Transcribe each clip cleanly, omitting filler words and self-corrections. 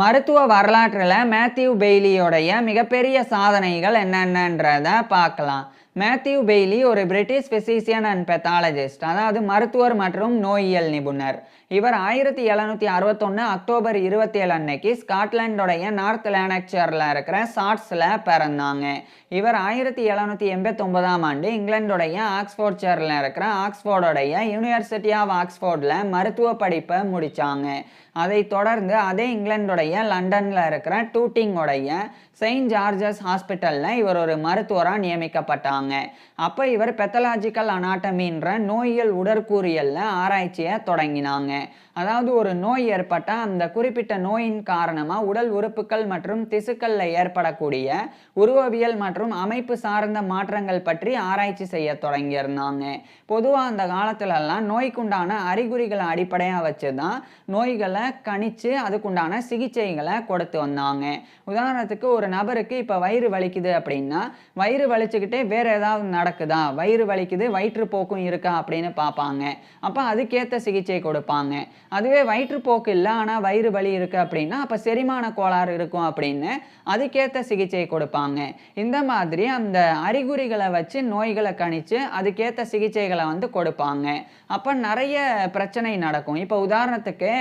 மருத்துவ வரலாற்றில் மேத்யூ பெய்லியோடைய மிகப்பெரிய சாதனைகள் என்னென்னன்றத பார்க்கலாம். மேத்யூ பெய்லி ஒரு பிரிட்டிஷ் பிசிசியன் அண்ட் பெத்தாலஜிஸ்ட், அதாவது மருத்துவர் மற்றும் நோயியல் நிபுணர். இவர் 1761 அக்டோபர் 27 அன்னைக்கு ஸ்காட்லாண்டோடைய நார்த் லேனக்சரில் இருக்கிற சாட்ஸில் பிறந்தாங்க. இவர் 1789ஆம் ஆண்டு இங்கிலாந்துடைய ஆக்ஸ்போர்ட்ஷையரில் இருக்கிற ஆக்ஸ்போர்டோடைய யூனிவர்சிட்டி ஆஃப் ஆக்ஸ்போர்டில் மருத்துவ படிப்பை முடித்தாங்க. அதை தொடர்ந்து அதே இங்கிலாந்துடைய லண்டனில் இருக்கிற டூட்டிங்கோடைய செயின்ட் ஜார்ஜஸ் ஹாஸ்பிட்டலில் இவர் ஒரு மருத்துவராக நியமிக்கப்பட்டாங்க. அப்போ இவர் பெத்தலாஜிக்கல் அனாட்டமின்ற நோயியல் உடற்கூறியலில் ஆராய்ச்சியை தொடங்கினாங்க. அதாவது ஒரு நோய் ஏற்பட்டால் அந்த குறிப்பிட்ட நோயின் காரணமாக உடல் உறுப்புகள் மற்றும் திசுக்களில் ஏற்படக்கூடிய உருவவியல் மற்றும் அமைப்பு சார்ந்த மாற்றங்கள் பற்றி ஆராய்ச்சி செய்ய தொடங்கியிருந்தாங்க. பொதுவாக அந்த காலத்துலலாம் நோய்க்குண்டான அறிகுறிகளை அடிப்படையாக வச்சு தான் நோய்களை கணிச்சு அதுக்குண்டான சிகிச்சைகளை கொடுத்து வந்தாங்க. உதாரணத்துக்கு ஒரு நபருக்கு இப்போ வயிறு வலிக்குது அப்படின்னா வயிறு வலிச்சுக்கிட்டே வேற ஏதாவது நடக்குதா, வயிறு வலிக்குது வயிற்றுப்போக்கும் இருக்கா அப்படின்னு பார்ப்பாங்க. அப்போ அதுக்கேற்ற சிகிச்சை கொடுப்பாங்க. அதுவே வயிற்றுப்போக்கு இல்லை ஆனால் வயிறு வலி இருக்குது அப்படின்னா அப்போ செரிமான கோளாறு இருக்கும் அப்படின்னு அதுக்கேற்ற சிகிச்சை கொடுப்பாங்க. இந்த மாதிரி அந்த அறிகுறிகளை வச்சு நோய்களை கணிச்சு அதுக்கேற்ற சிகிச்சைகளை கொடுப்பாங்க. அப்போ நிறைய பிரச்சனை நடக்கும். இப்போ உதாரணத்துக்கு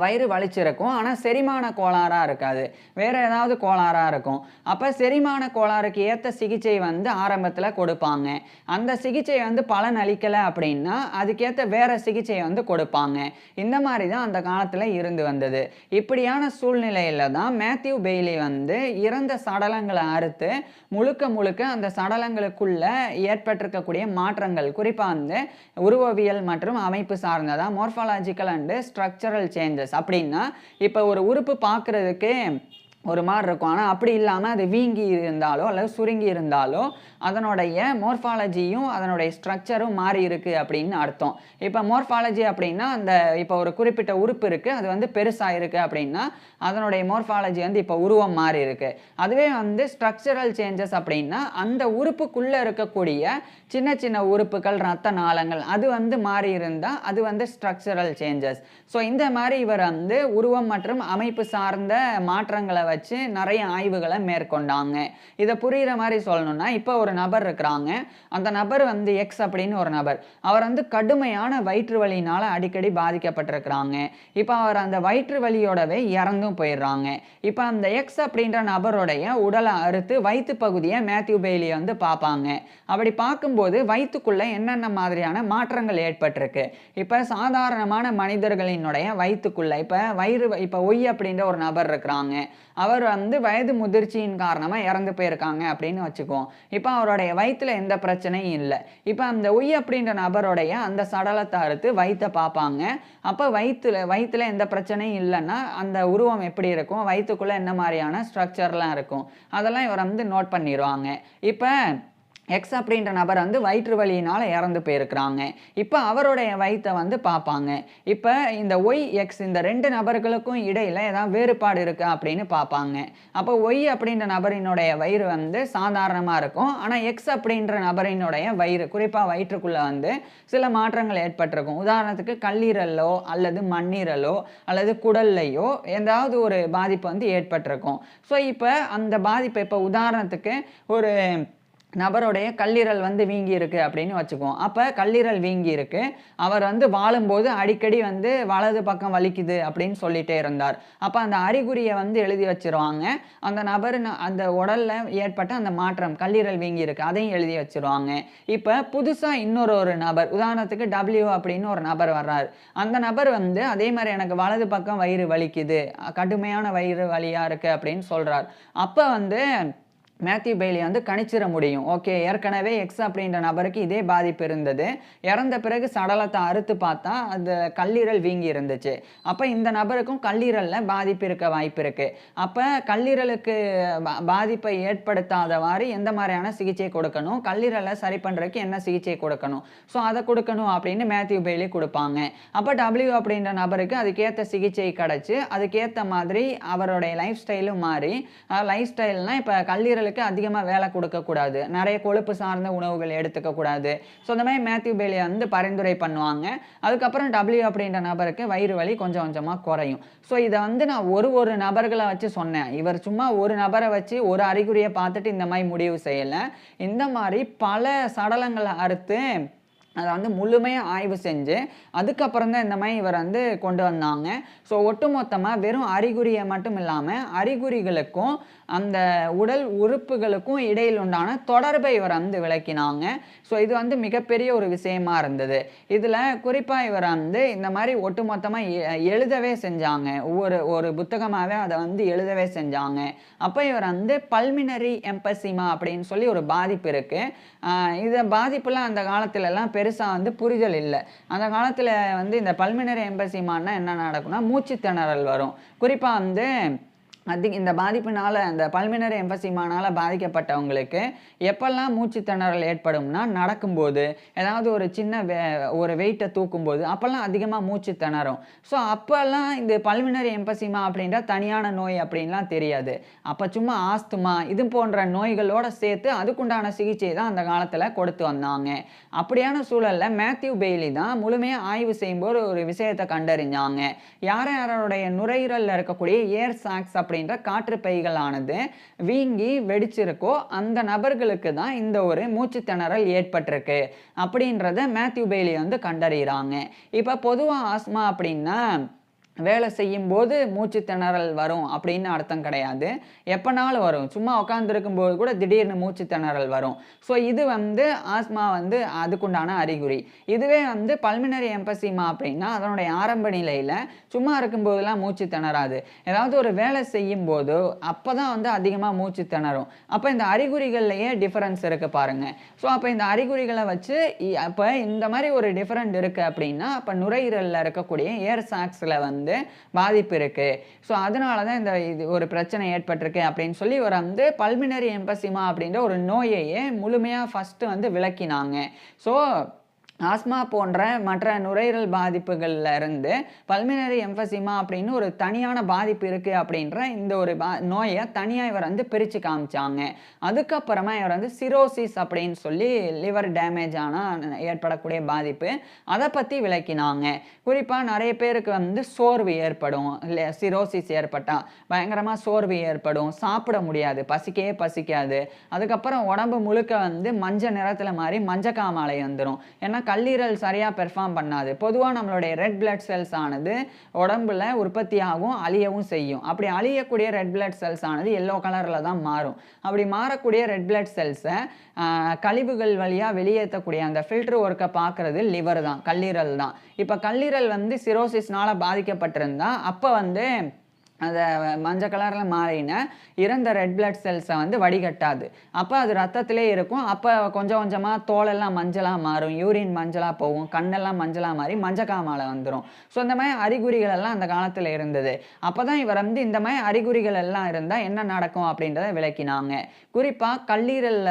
வயிறு வலிச்சிருக்கும் ஆனால் செரிமான கோளாறாக இருக்காது, வேறு ஏதாவது கோளாறாக இருக்கும். அப்போ செரிமான கோளாறுக்கு ஏற்ற சிகிச்சை ஆரம்பத்தில் கொடுப்பாங்க. அந்த சிகிச்சை பலன் அளிக்கலை அப்படின்னா அதுக்கேற்ற வேறு சிகிச்சை கொடுப்பாங்க. இந்த மாதிரி தான் அந்த காலத்தில் இருந்து வந்தது. இப்படியான சூழ்நிலையில் தான் மேத்யூ பெய்லி இறந்த சடலங்களை அறுத்து முழுக்க அந்த சடலங்களுக்குள்ள ஏற்பட்டிருக்கக்கூடிய மாற்றங்கள், குறிப்பாக உருவவியல் மற்றும் அமைப்பு சார்ந்ததா மோர்ஃபாலஜிக்கல் அண்டு ஸ்ட்ரக்சரல் சேஞ்சஸ். அப்படின்னா இப்போ ஒரு உறுப்பு பார்க்குறதுக்கு ஒரு மாதிரி இருக்கும், ஆனால் அப்படி இல்லாமல் அது வீங்கி இருந்தாலோ அல்லது சுருங்கி இருந்தாலோ அதனுடைய மோர்ஃபாலஜியும் அதனுடைய ஸ்ட்ரக்சரும் மாறி இருக்குது அப்படின்னு அர்த்தம். இப்போ மோர்ஃபாலஜி அப்படின்னா அந்த இப்போ ஒரு குறிப்பிட்ட உறுப்பு இருக்குது, அது பெருசாக இருக்குது அப்படின்னா அதனுடைய மோர்ஃபாலஜி இப்போ உருவம் மாறி இருக்குது. அதுவே ஸ்ட்ரக்சரல் சேஞ்சஸ் அப்படின்னா அந்த உறுப்புக்குள்ளே இருக்கக்கூடிய சின்ன சின்ன உறுப்புகள், ரத்த நாளங்கள் அது மாறி இருந்தால் அது ஸ்ட்ரக்சரல் சேஞ்சஸ். ஸோ இந்த மாதிரி இவர் உருவம் மற்றும் அமைப்பு சார்ந்த மாற்றங்களை வச்சு நிறைய ஆய்வுகளை மேற்கொண்டாங்க. இதை புரிகிற மாதிரி சொல்லணும்னா இப்போ ஒரு நபர் இருக்கிறாங்க, அந்த நபர் எக்ஸ் அப்படின்னு ஒரு நபர், அவர் கடுமையான வயிற்று வலியினால் அடிக்கடி பாதிக்கப்பட்டிருக்கிறாங்க. இப்போ அவர் அந்த வயிற்று வலியோடவே இறந்தும் போயிடுறாங்க. இப்போ அந்த எக்ஸ் அப்படின்ற நபருடைய உடலை அறுத்து வயிற்று பகுதியை மேத்யூ பெய்லி பார்ப்பாங்க. அப்படி பார்க்கும்போது வயிற்றுக்குள்ளே என்னென்ன மாதிரியான மாற்றங்கள் ஏற்பட்டிருக்கு. இப்போ சாதாரணமான மனிதர்களினுடைய வயிற்றுக்குள்ளே இப்போ ஒய் அப்படின்ற ஒரு நபர் இருக்கிறாங்க, அவர் வயது முதிர்ச்சியின் காரணமாக இறந்து போயிருக்காங்க அப்படின்னு வச்சுக்குவோம். இப்போ அவருடைய வயிற்றில் எந்த பிரச்சனையும் இல்லை. இப்போ அந்த ஒய் அப்படின்ற நபருடைய அந்த சடலத்தை அறுத்து வயிற்றை பார்ப்பாங்க. அப்போ வயிற்றில் எந்த பிரச்சனையும் இல்லைன்னா அந்த உருவம் எப்படி இருக்கும், வயிற்றுக்குள்ளே என்ன மாதிரியான ஸ்ட்ரக்சர்லாம் இருக்கும், அதெல்லாம் இவர் நோட் பண்ணிடுவாங்க. இப்போ எக்ஸ் அப்படின்ற நபர் வயிற்று வலியினால் இறந்து போயிருக்கிறாங்க. இப்போ அவருடைய வயிற்றை பார்ப்பாங்க. இப்போ இந்த ஒய் எக்ஸ் இந்த ரெண்டு நபர்களுக்கும் இடையில் ஏதாவது வேறுபாடு இருக்கா அப்படின்னு பார்ப்பாங்க. அப்போ ஒய் அப்படின்ற நபரினுடைய வயிறு சாதாரணமாக இருக்கும், ஆனால் எக்ஸ் அப்படின்ற நபரினுடைய வயிறு, குறிப்பாக வயிற்றுக்குள்ளே சில மாற்றங்கள் ஏற்பட்டிருக்கும். உதாரணத்துக்கு கல்லீரலோ அல்லது மண்ணீரலோ அல்லது குடல்லையோ ஏதாவது ஒரு பாதிப்பு ஏற்பட்டிருக்கும். ஸோ இப்போ அந்த பாதிப்பு, இப்போ உதாரணத்துக்கு ஒரு நபருடைய கல்லீரல் வீங்கி இருக்கு அப்படின்னு வச்சுக்குவோம். அப்போ கல்லீரல் வீங்கி இருக்கு, அவர் வாழும்போது அடிக்கடி வலது பக்கம் வலிக்குது அப்படின்னு சொல்லிட்டே இருந்தார். அப்போ அந்த அறிகுறியை எழுதி வச்சிருவாங்க. அந்த நபர் அந்த உடல்ல ஏற்பட்ட அந்த மாற்றம், கல்லீரல் வீங்கி இருக்கு, அதையும் எழுதி வச்சிருவாங்க. இப்போ புதுசாக இன்னொரு நபர், உதாரணத்துக்கு டபிள்யூ அப்படின்னு ஒரு நபர் வர்றார். அந்த நபர் அதே மாதிரி எனக்கு வலது பக்கம் வயிறு வலிக்குது, கடுமையான வயிறு வலியா இருக்கு அப்படின்னு சொல்றார். அப்போ மேத்யூ பெய்லி கணிச்சிட முடியும், ஓகே ஏற்கனவே எக்ஸ் அப்படின்ற நபருக்கு இதே பாதிப்பு இருந்தது, இறந்த பிறகு சடலத்தை அறுத்து பார்த்தா அது கல்லீரல் வீங்கி இருந்துச்சு. அப்போ இந்த நபருக்கும் கல்லீரலில் பாதிப்பு இருக்க வாய்ப்பு இருக்குது. அப்போ கல்லீரலுக்கு பாதிப்பை ஏற்படுத்தாதவாறு எந்த மாதிரியான சிகிச்சை கொடுக்கணும், கல்லீரலை சரி பண்ணுறதுக்கு என்ன சிகிச்சை கொடுக்கணும், ஸோ அதை கொடுக்கணும் அப்படின்னு மேத்யூ பெய்லி கொடுப்பாங்க. அப்போ டபிள்யூ அப்படின்ற நபருக்கு அதுக்கேற்ற சிகிச்சை கிடச்சி அதுக்கேற்ற மாதிரி அவருடைய லைஃப் ஸ்டைலும் மாறி, லைஃப் ஸ்டைல்னால் இப்போ கல்லீரலுக்கு நுரையீரலுக்கு அதிகமாக வேலை கொடுக்கக்கூடாது, நிறைய கொழுப்பு சார்ந்த உணவுகள் எடுத்துக்கக்கூடாது. ஸோ இந்த மாதிரி மேத்யூ பெய்லி வந்து பரிந்துரை பண்ணுவாங்க. அதுக்கப்புறம் டபிள்யூ அப்படின்ற நபருக்கு வயிறு வலி கொஞ்சம் கொஞ்சமாக குறையும். ஸோ இதை வந்து நான் ஒரு நபர்களை வச்சு சொன்னேன். இவர் சும்மா ஒரு நபரை வச்சு ஒரு அறிகுறியை பார்த்துட்டு இந்த மாதிரி முடிவு செய்யலை. இந்த மாதிரி பல சடலங்களை அறுத்து அதை வந்து முழுமையாக ஆய்வு செஞ்சு அதுக்கப்புறம் தான் இந்த மாதிரி இவர் வந்து கொண்டு வந்தாங்க. ஸோ ஒட்டுமொத்தமாக வெறும் அறிகுறியை மட்டும் இல்லாமல் அறிகுறிகளுக்கும் அந்த உடல் உறுப்புகளுக்கும் இடையில் உண்டான தொடர்பை இவர் வந்து விளக்கினாங்க. ஸோ இது வந்து மிகப்பெரிய ஒரு விஷயமா இருந்தது. இதில் குறிப்பாக இவர் வந்து இந்த மாதிரி ஒட்டுமொத்தமாக எழுதவே செஞ்சாங்க. ஒரு புத்தகமாகவே அதை வந்து எழுதவே செஞ்சாங்க. அப்போ இவர் வந்து பல்மினரி எம்பசிமா அப்படின்னு சொல்லி ஒரு பாதிப்பு இருக்குது. இதை பாதிப்புலாம் அந்த காலத்துலலாம் பெருசாக வந்து புரிதல் இல்லை. அந்த காலத்தில் வந்து இந்த பல்மினரி எம்பசிமான்னா என்ன நடக்கும்னா மூச்சு திணறல் வரும். குறிப்பாக வந்து இந்த பாதிப்பினால் அந்த பல்மினரி எம்பசிமானால் பாதிக்கப்பட்டவங்களுக்கு எப்பெல்லாம் மூச்சு திணறல் ஏற்படும்னா நடக்கும்போது ஏதாவது ஒரு சின்ன ஒரு வெயிட்டை தூக்கும்போது அப்போல்லாம் அதிகமாக மூச்சு திணறும். ஸோ அப்போல்லாம் இந்த பல்மினரி எம்பசிமா அப்படின்ற தனியான நோய் அப்படின்லாம் தெரியாது. அப்போ சும்மா ஆஸ்துமா இது போன்ற நோய்களோடு சேர்த்து அதுக்குண்டான சிகிச்சை தான் அந்த காலத்தில் கொடுத்து வந்தாங்க. அப்படியான சூழலில் மேத்யூ பெய்லி தான் முழுமையாக ஆய்வு செய்யும்போது ஒரு விஷயத்தை கண்டறிஞ்சாங்க. யாரோடைய நுரையீரலில் இருக்கக்கூடிய ஏர் சாக்ஸ் அப்படின்ற காற்று பைகளானது வீங்கி வெடிச்சிருக்கோ அந்த நபர்களுக்கு தான் இந்த ஒரு மூச்சு திணறல் ஏற்பட்டிருக்கு அப்படின்றத மேத்யூ பெய்லி வந்து கண்டறிகிறாங்க. இப்போ பொதுவாக ஆஸ்மா அப்படின்னா வேலை செய்யும்போது மூச்சு திணறல் வரும் அப்படின்னு அர்த்தம் கிடையாது. எப்போனாலும் வரும். சும்மா உட்காந்துருக்கும்போது கூட திடீர்னு மூச்சு திணறல் வரும். ஸோ இது வந்து ஆஸ்மா வந்து அதுக்குண்டான அறிகுறி. இதுவே வந்து பல்மினரி எம்பசிமா அப்படின்னா அதனுடைய ஆரம்ப நிலையில் சும்மா இருக்கும்போதெல்லாம் மூச்சு திணறாது. ஏதாவது ஒரு வேலை செய்யும்போது அப்போ தான் வந்து அதிகமாக மூச்சு திணறும். அப்போ இந்த அறிகுறிகள்லையே டிஃபரன்ஸ் இருக்குது பாருங்கள். ஸோ அப்போ இந்த அறிகுறிகளை வச்சு அப்போ இந்த மாதிரி ஒரு டிஃபரெண்ட் இருக்குது அப்படின்னா அப்போ நுரையீரலில் இருக்கக்கூடிய ஏர் சாக்ஸில் வந்து பாதிப்பு இருக்கு. ஸோ அதனால தான் இது ஒரு பிரச்சனை ஏற்பட்டிருக்கு அப்படின்னு சொல்லி இவர் வந்து பல்மினரி எம்பசிமா அப்படின்ற ஒரு நோயையே முழுமையாக ஃபஸ்ட்டு வந்து விளக்கினாங்க. ஸோ ஆஸ்மா போன்ற மற்ற நுரையீரல் பாதிப்புகள்ல இருந்து பல்மினரி எம்பசிமா அப்படின்னு ஒரு தனியான பாதிப்பு இருக்குது அப்படின்ற இந்த ஒரு நோயை தனியாக இவர் வந்து பிரித்து காமிச்சாங்க. அதுக்கப்புறமா இவர் வந்து சிரோசிஸ் அப்படின்னு சொல்லி லிவர் டேமேஜ் ஆனால் ஏற்படக்கூடிய பாதிப்பு அதை பற்றி விளக்கினாங்க. குறிப்பாக நிறைய பேருக்கு வந்து சோர்வு ஏற்படும். சிரோசிஸ் ஏற்பட்டால் பயங்கரமாக சோர்வு ஏற்படும், சாப்பிட முடியாது, பசிக்காது. அதுக்கப்புறம் உடம்பு முழுக்க வந்து மஞ்சள் நிறத்தில் மாதிரி மஞ்சக்காமாலை வந்துடும். ஏன்னா கல்லீரல் சரியாக பெர்ஃபார்ம் பண்ணாது. பொதுவாக நம்மளுடைய ரெட் பிளட் செல்ஸ் ஆனது உடம்புல உற்பத்தியாகவும் அழியவும் செய்யும். அப்படி அழியக்கூடிய ரெட் பிளட் செல்ஸ் ஆனது எல்லோ கலரில் தான் மாறும். அப்படி மாறக்கூடிய ரெட் பிளட் செல்ஸை கழிவுகள் வழியாக வெளியேற்றக்கூடிய அந்த ஃபில்டர் ஒர்க்கை பார்க்குறது லிவர் தான், கல்லீரல் தான். இப்போ கல்லீரல் வந்து சிரோசிஸ்னால் பாதிக்கப்பட்டிருந்தா அப்போ வந்து அந்த மஞ்சள் கலரில் மாறின இறந்த ரெட் பிளட் செல்ஸை வந்து வடிகட்டாது. அப்போ அது ரத்தத்திலே இருக்கும். அப்போ கொஞ்சம் கொஞ்சமாக தோலெல்லாம் மஞ்சளாக மாறும், யூரின் மஞ்சளாக போகும், கண்ணெல்லாம் மஞ்சளாக மாறி மஞ்சக்காமாலை வந்துடும். ஸோ இந்த மாதிரி அறிகுறிகள் எல்லாம் அந்த காலத்தில் இருந்தது. அப்போ தான் இவர் வந்து இந்த மாதிரி அறிகுறிகள் எல்லாம் இருந்தால் என்ன நடக்கும் அப்படின்றத விளக்கினாங்க. குறிப்பாக கல்லீரல்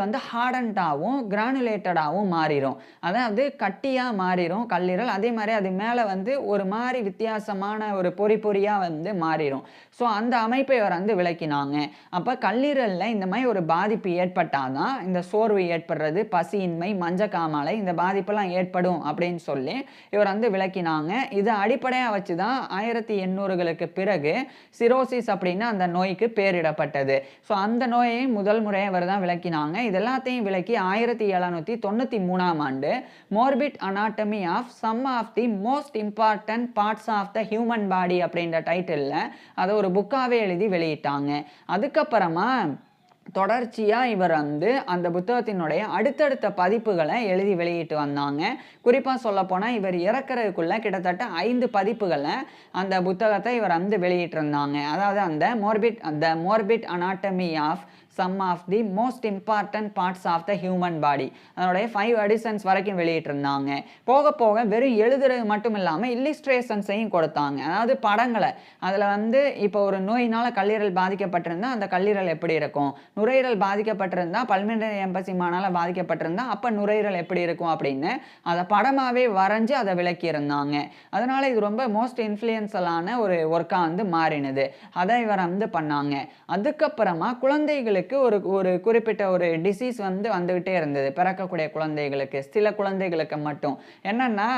வந்து ஹார்டன்டாகவும் கிரானுலேட்டடாகவும் மாறிடும். அதாவது கட்டியாக மாறிடும் கல்லீரல். அதே மாதிரி அது மேலே வந்து ஒரு மாதிரி வித்தியாசமான ஒரு பொறியாக வந்து மாறிடும். ஸோ அந்த அமைப்பை இவர் வந்து விளக்கினாங்க. அப்போ கல்லீரலில் இந்த மாதிரி ஒரு பாதிப்பு ஏற்பட்டால் தான் இந்த சோர்வு ஏற்படுறது, பசியின்மை, மஞ்சக்காமாலை இந்த பாதிப்பெல்லாம் ஏற்படும் அப்படின்னு சொல்லி இவர் வந்து விளக்கினாங்க. இதை அடிப்படையாக வச்சு தான் 1800களுக்கு பிறகு சிரோசிஸ் அப்படின்னு அந்த நோய்க்கு பேரிடப்பட்டது. ஸோ அந்த நோயை முதல் முறையை இவர் தான் விளக்கினாங்க. இது எல்லாத்தையும் விளக்கி 1793ஆம் ஆண்டு morbid anatomy of some of the most important parts of the human body அப்படின்ற டைட்டிலில் அதை ஒரு புக்காகவே எழுதி வெளியிட்டாங்க. அதுக்கப்புறமா தொடர்ச்சியாக இவர் வந்து அந்த புத்தகத்தினுடைய அடுத்தடுத்த பதிப்புகளை எழுதி வெளியிட்டு வந்தாங்க. குறிப்பாக சொல்லப்போனால் இவர் இறக்குறதுக்குள்ள கிட்டத்தட்ட 5 பதிப்புகளை அந்த புத்தகத்தை இவர் வந்து வெளியிட்டிருந்தாங்க. அதாவது அந்த morbid anatomy of some of the most important parts of the human body. அதனுடைய 5 எடிஷன்ஸ் வரைக்கும் வெளியிட்டிருந்தாங்க. போக போக வெறும் எழுதுறது மட்டும் இல்லாமல் இல்லிஸ்ட்ரேஷன்ஸையும் கொடுத்தாங்க. அதாவது படங்களை அதில் வந்து இப்போ ஒரு நோயினால் கல்லீரல் பாதிக்கப்பட்டிருந்தால் அந்த கல்லீரல் எப்படி இருக்கும், நுரையீரல் பாதிக்கப்பட்டிருந்தால் பல்மனரி எம்பசிமானால் பாதிக்கப்பட்டிருந்தால் அப்போ நுரையீரல் எப்படி இருக்கும் அப்படின்னு அதை படமாகவே வரைஞ்சி அதை விளக்கியிருந்தாங்க. அதனால் இது ரொம்ப மோஸ்ட் இன்ஃப்ளூயன்ஷியலான ஒரு ஒர்க்காக வந்து மாறினது. அதை இவர் வந்து பண்ணாங்க. அதுக்கப்புறமா குழந்தைகளுக்கு ஒரு ஒரு குறிப்பிட்ட ஒரு டிசீஸ் வந்து வந்துக்கிட்டே இருந்தது. பிறக்கக்கூடிய குழந்தைகளுக்கு, சில குழந்தைகளுக்கு மட்டும் என்னென்னா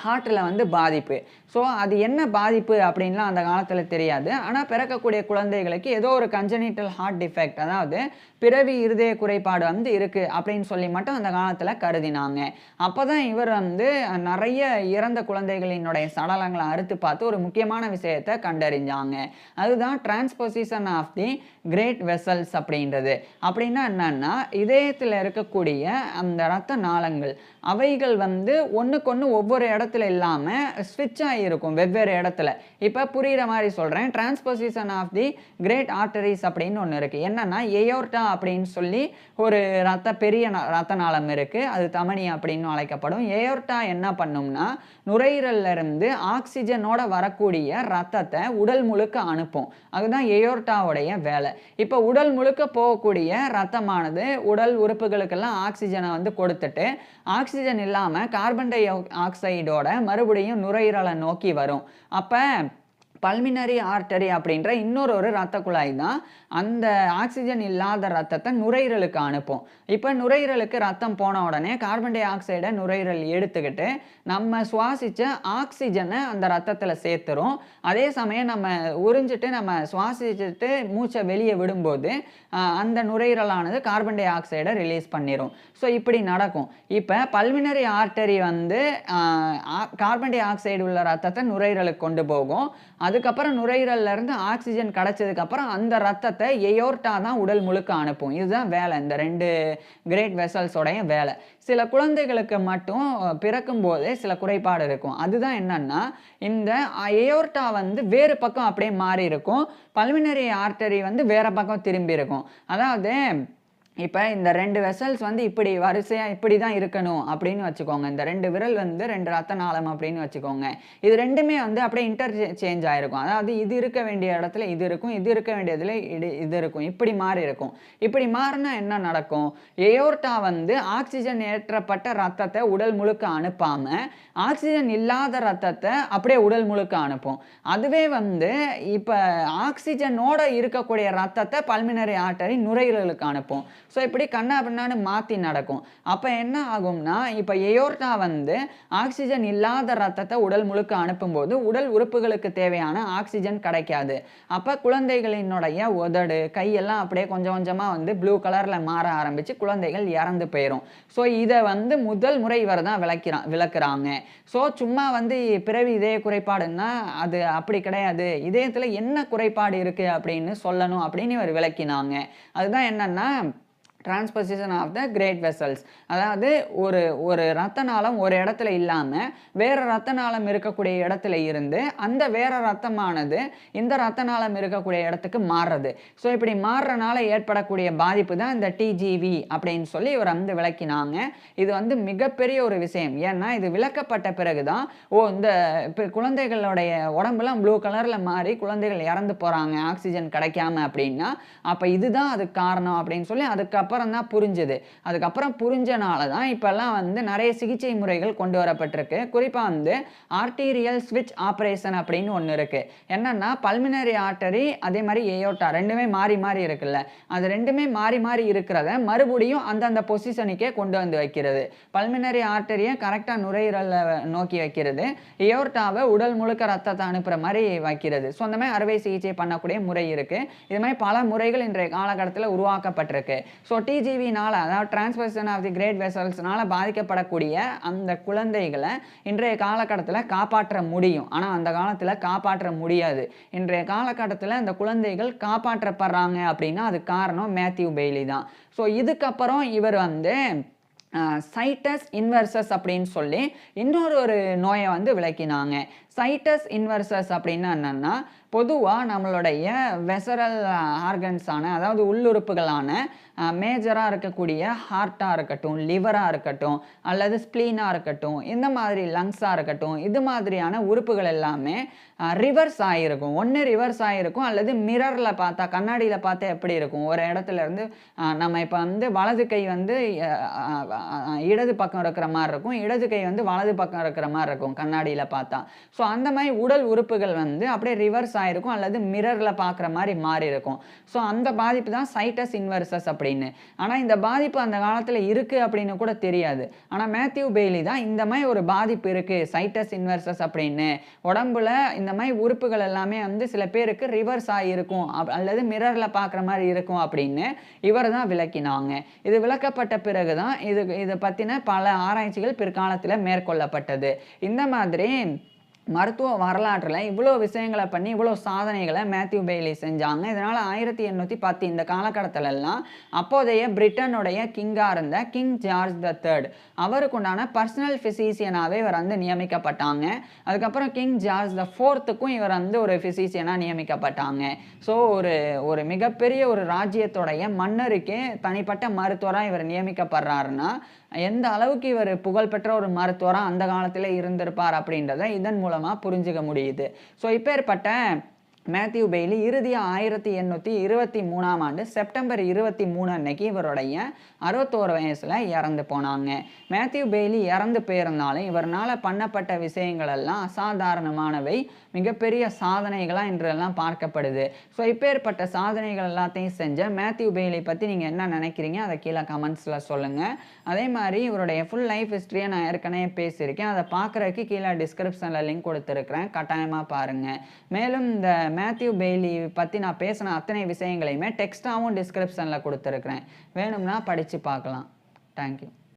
ஹார்ட்டில் வந்து பாதிப்பு. ஸோ அது என்ன பாதிப்பு அப்படின்லாம் அந்த காலத்தில் தெரியாது. ஆனால் பிறக்கக்கூடிய குழந்தைகளுக்கு ஏதோ ஒரு கன்ஜெனிட்டல் ஹார்ட் டிஃபெக்ட், அதாவது பிறவி இருதய குறைபாடு வந்து இருக்குது அப்படின்னு சொல்லி மட்டும் அந்த காலத்தில் கருதினாங்க. அப்போ தான் இவர் வந்து நிறைய இறந்த குழந்தைகளினுடைய சடலங்களை அறுத்து பார்த்து ஒரு முக்கியமான விஷயத்தை கண்டறிஞ்சாங்க. அதுதான் transposition of the great vessels அப்படின்றது. அப்படின்னா என்னன்னா, இதயத்தில் இருக்கக்கூடிய அந்த இரத்த நாளங்கள் அவைகள் வந்து ஒன்றுக்கொன்று ஒவ்வொரு இடத்துல இல்லாமல் ஸ்விட்ச் ஆகிருக்கும் வெவ்வேறு இடத்துல. இப்போ புரிகிற மாதிரி சொல்கிறேன். Transposition of the great arteries அப்படின்னு ஒன்று இருக்குது. என்னென்னா எயோர்டா அப்படின்னு சொல்லி ஒரு பெரிய ரத்த நாளம் இருக்குது. அது தமனி அப்படின்னு அழைக்கப்படும். எயோர்டா என்ன பண்ணும்னா நுரையீரல்ல இருந்து ஆக்சிஜனோட வரக்கூடிய ரத்தத்தை உடல் முழுக்க அனுப்பும். அதுதான் எயோர்டாவுடைய வேலை. இப்போ உடல் முழுக்க போகக்கூடிய ரத்தமானது உடல் உறுப்புகளுக்கெல்லாம் ஆக்சிஜனை வந்து கொடுத்துட்டு ஆக்சிஜன் இல்லாமல் கார்பன் டை ஆக்சைடோட மறுபடியும் நுரையீரலை நோக்கி வரும். அப்போ பல்மினரி ஆர்டரி அப்படின்ற இன்னொரு இரத்த குழாய் தான் அந்த ஆக்சிஜன் இல்லாத ரத்தத்தை நுரையீரலுக்கு அனுப்பும். இப்போ நுரையீரலுக்கு ரத்தம் போன உடனே கார்பன் டை ஆக்சைடை நுரையீரல் எடுத்துக்கிட்டு நம்ம சுவாசித்த ஆக்சிஜனை அந்த ரத்தத்தில் சேர்த்துரும். அதே சமயம் நம்ம உறிஞ்சிட்டு நம்ம சுவாசிச்சுட்டு மூச்சை வெளியே விடும்போது அந்த நுரையீரலானது கார்பன் டை ஆக்சைடை ரிலீஸ் பண்ணிடும். ஸோ இப்படி நடக்கும். இப்போ பல்மினரி ஆர்டரி வந்து கார்பன் டை ஆக்சைடு உள்ள ரத்தத்தை நுரையீரலுக்கு கொண்டு போகும். அதுக்கப்புறம் நுரையீரல்ல இருந்து ஆக்சிஜன் கிடைச்சதுக்கப்புறம் அந்த ரத்தத்தை எயோர்டா தான் உடல் முழுக்க அனுப்பும். இதுதான் வேலை, இந்த 2 கிரேட் வெசல்ஸோடைய வேலை. சில குழந்தைகளுக்கு மட்டும் பிறக்கும் போதே சில குறைபாடு இருக்கும். அதுதான் என்னன்னா, இந்த எயோர்டா வந்து வேறு பக்கம் அப்படியே மாறி இருக்கும். பல்மினரி ஆர்டரி வந்து வேற பக்கம் திரும்பி இருக்கும். அதாவது இப்போ இந்த 2 வெசல்ஸ் வந்து இப்படி வரிசையாக இப்படி தான் இருக்கணும் அப்படின்னு வச்சுக்கோங்க. இந்த 2 விரல் வந்து 2 ரத்த நாளம் அப்படின்னு வச்சுக்கோங்க. இது ரெண்டுமே வந்து அப்படியே இன்டர்சேஞ்ச் ஆகிருக்கும். அதாவது இது இருக்க வேண்டிய இடத்துல இது இருக்கும், இது இருக்க வேண்டியதில் இது இருக்கும், இப்படி மாறி இருக்கும். இப்படி மாறினா என்ன நடக்கும்? எயோர்டா வந்து ஆக்சிஜன் ஏற்றப்பட்ட ரத்தத்தை உடல் முழுக்க அனுப்பாமல் ஆக்சிஜன் இல்லாத ரத்தத்தை அப்படியே உடல் முழுக்க அனுப்பும். அதுவே வந்து இப்போ ஆக்சிஜனோட இருக்கக்கூடிய ரத்தத்தை பல்மினரி ஆர்டரி நுரையீரலுக்கு அனுப்பும். ஸோ இப்படி கண்ணா பின்னான்னு மாற்றி நடக்கும். அப்போ என்ன ஆகும்னா, இப்போ எயோர்டா வந்து ஆக்சிஜன் இல்லாத ரத்தத்தை உடல் முழுக்க அனுப்பும்போது உடல் உறுப்புகளுக்கு தேவையான ஆக்சிஜன் கிடைக்காது. அப்போ குழந்தைகளினுடைய உதடு கையெல்லாம் அப்படியே கொஞ்சம் கொஞ்சமாக வந்து ப்ளூ கலரில் மாற ஆரம்பித்து குழந்தைகள் இறந்து போயிடும். ஸோ இதை வந்து முதல் முறை இவர் தான் விளக்குறாங்க. ஸோ சும்மா வந்து பிறவி இதய குறைபாடுன்னா அது அப்படி கிடையாது, இதயத்தில் என்ன குறைபாடு இருக்குது அப்படின்னு சொல்லணும் அப்படின்னு இவர் விளக்கினாங்க. அதுதான் என்னன்னா transposition of the great vessels. அதாவது ஒரு ரத்த நாளம் ஒரு இடத்துல இல்லாமல் வேறு ரத்த நாளம் இருக்கக்கூடிய இடத்துல இருந்து அந்த வேற ரத்தமானது இந்த ரத்த நாளம் இருக்கக்கூடிய இடத்துக்கு மாறுறது. ஸோ இப்படி மாறுறனால ஏற்படக்கூடிய பாதிப்பு தான் இந்த டிஜிவி அப்படின்னு சொல்லி இவர் வந்து விளக்கினாங்க. இது வந்து மிகப்பெரிய ஒரு விஷயம். ஏன்னா இது விளக்கப்பட்ட பிறகு தான் இந்த குழந்தைகளுடைய உடம்புலாம் ப்ளூ கலரில் மாறி குழந்தைகள் இறந்து போகிறாங்க ஆக்சிஜன் கிடைக்காம அப்படின்னா, அப்போ இதுதான் அதுக்கு காரணம் அப்படின்னு சொல்லி அதுக்கப்புறம் தான் புரிஞ்சது. அதுக்கப்புறம் புரிஞ்சனால தான் இப்பெல்லாம் வந்து நிறைய சிகிச்சை முறைகள் கொண்டு வரப்பட்டிருக்கு. குறிப்பாக வந்து ஆர்டீரியல் ஸ்விட்ச் ஆப்ரேஷன் அப்படின்னு ஒன்று இருக்கு. என்னன்னா பல்மினரி ஆர்டரி அதே மாதிரி எயோர்டா ரெண்டுமே மாறி மாறி இருக்குல்ல, அது ரெண்டுமே மாறி மாறி இருக்கிறத மறுபடியும் அந்தந்த பொசிஷனுக்கே கொண்டு வந்து வைக்கிறது. பல்மினரி ஆர்டரியை கரெக்டாக நுரையீரலை நோக்கி வைக்கிறது, எயோர்டாவை உடல் முழுக்க ரத்தத்தை அனுப்புகிற மாதிரி வைக்கிறது. ஸோ அந்த மாதிரி அறுவை சிகிச்சை பண்ணக்கூடிய முறை இருக்கு. இது மாதிரி பல முறைகள் இன்றைய காலகட்டத்தில் உருவாக்கப்பட்டிருக்கு. ஸோ டிஜிவினால், அதாவது டிரான்ஸ்பொசிஷன் ஆஃப் தி கிரேட் வெசல்ஸ்னால பாதிக்கப்படக்கூடிய அந்த குழந்தைகளை இன்றைய காலகட்டத்தில் காப்பாற்ற முடியும். ஆனால் அந்த காலத்தில் காப்பாற்ற முடியாது. இன்றைய காலகட்டத்தில் அந்த குழந்தைகள் காப்பாற்றப்படுறாங்க அப்படின்னா அது காரணம் மேத்யூ பெய்லி தான். ஸோ இதுக்கப்புறம் இவர் வந்து சைட்டஸ் இன்வெர்சஸ் அப்படின்னு சொல்லி இன்னொரு நோயை வந்து விளக்கினாங்க. சைட்டஸ் இன்வெர்சஸ் அப்படின்னா என்னன்னா, பொதுவா நம்மளுடைய வெசரல் ஆர்கன்ஸான அதாவது உள்ளுறுப்புகளான மேஜரா இருக்கக்கூடிய ஹார்ட்டா இருக்கட்டும், லிவரா இருக்கட்டும், அல்லது ஸ்ப்ளீனா இருக்கட்டும், இந்த மாதிரி லங்ஸா இருக்கட்டும், இது மாதிரியான உறுப்புகள் எல்லாமே ரிவர்ஸ் ஆகிருக்கும். ஒன்று ரிவர்ஸ் ஆகிருக்கும், அல்லது மிரரில் பார்த்தா கண்ணாடியில் பார்த்தா எப்படி இருக்கும், ஒரு இடத்துல இருந்து நம்ம இப்போ வந்து வலது கை வந்து இடது பக்கம் இருக்கிற மாதிரி இருக்கும், இடது கை வந்து வலது பக்கம் இருக்கிற மாதிரி இருக்கும் கண்ணாடியில் பார்த்தா. ஸோ அந்த மாதிரி உடல் உறுப்புகள் வந்து அப்படியே ரிவர்ஸ் ஆகிருக்கும், அல்லது மிரரில் பார்க்குற மாதிரி மாறி இருக்கும். ஸோ அந்த பாதிப்பு தான் சைட்டஸ் இன்வெர்சஸ் அப்படின்னு. ஆனால் இந்த பாதிப்பு அந்த காலத்தில் இருக்குது அப்படின்னு கூட தெரியாது. ஆனால் மேத்யூ பெய்லி தான் இந்த மாதிரி ஒரு பாதிப்பு இருக்குது சைட்டஸ் இன்வெர்சஸ் அப்படின்னு, உடம்புல இந்த மாதிரி உறுப்புகள் எல்லாமே வந்து சில பேருக்கு ரிவர்ஸ் ஆகியிருக்கும் அல்லது மிரரில் பார்க்குற மாதிரி இருக்கும் அப்படின்னு இவர் தான் விளக்கினாங்க. இது விளக்கப்பட்ட பிறகு தான் இதை பற்றின பல ஆராய்ச்சிகள் பிற்காலத்தில் மேற்கொள்ளப்பட்டது. இந்த மாதிரி மருத்துவ வரலாற்றில் இவ்வளோ விஷயங்களை பண்ணி இவ்வளோ சாதனைகளை மேத்யூ பெய்லி செஞ்சாங்க. இதனால் 1810 இந்த காலகட்டத்திலெல்லாம் அப்போதைய பிரிட்டனுடைய கிங்காக இருந்த கிங் ஜார்ஜ் III அவருக்கு உண்டான பர்சனல் ஃபிசிஷியனாகவே இவர் வந்து நியமிக்கப்பட்டாங்க. அதுக்கப்புறம் கிங் ஜார்ஜ் IV இவர் வந்து ஒரு ஃபிசிஷியனாக நியமிக்கப்பட்டாங்க. ஸோ ஒரு மிகப்பெரிய ஒரு ராஜ்யத்துடைய மன்னருக்கே தனிப்பட்ட மருத்துவராக இவர் நியமிக்கப்படுறாருன்னா எந்த அளவுக்கு இவர் புகழ்பெற்ற ஒரு மருத்துவராக அந்த காலத்தில் இருந்திருப்பார் அப்படின்றத இதன் மூலமாக புரிஞ்சுக்க முடியுது. ஸோ இப்பேற்பட்ட மேத்யூ பெய்லி இறுதியாக 1823ஆம் ஆண்டு செப்டம்பர் 23 அன்னைக்கு இவருடைய 61 வயசில் இறந்து போனாங்க. மேத்யூ பெய்லி இறந்து போயிருந்தாலும் இவரால் பண்ணப்பட்ட விஷயங்கள் எல்லாம் அசாதாரணமானவை, மிகப்பெரிய சாதனைகளாக இன்றெல்லாம் பார்க்கப்படுது. ஸோ இப்பேற்பட்ட சாதனைகள் எல்லாத்தையும் செஞ்ச மேத்யூ பெய்லி பற்றி நீங்கள் என்ன நினைக்கிறீங்க அதை கீழே கமெண்ட்ஸில் சொல்லுங்கள். அதே மாதிரி இவருடைய ஃபுல் லைஃப் ஹிஸ்ட்ரியை நான் ஏற்கனவே பேசியிருக்கேன். அதை பார்க்குறதுக்கு கீழே டிஸ்கிரிப்ஷனில் லிங்க் கொடுத்துருக்குறேன், கட்டாயமாக பாருங்கள். மேலும் இந்த மேத்யூ பெய்லி பற்றி நான் பேசின அத்தனை விஷயங்களையுமே டெக்ஸ்டாகவும் டிஸ்கிரிப்ஷனில் கொடுத்துருக்குறேன், வேணும்னா படித்து பார்க்கலாம். தேங்க்யூ.